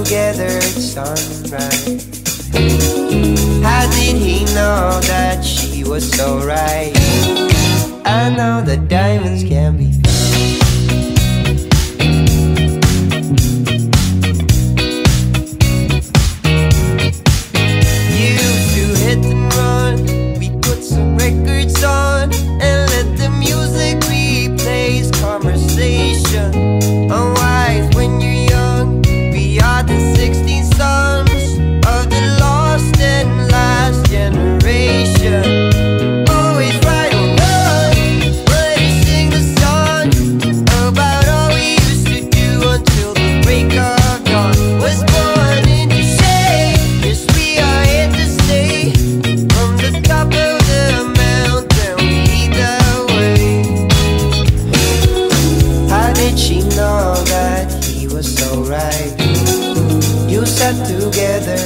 Together at sunrise. How did he know that she was so right? I know that diamonds can be used to hit and run. We put some records on and let the music replace conversation. Unwise when you're young, we are the 16 sons of the lost and last generation. Always right or wrong, but we sing the song about all we used to do until the break of dawn. Was born into shade, yes we are here to stay. From the top of the mountain we lead the way. How did she know that he was so right? You sat together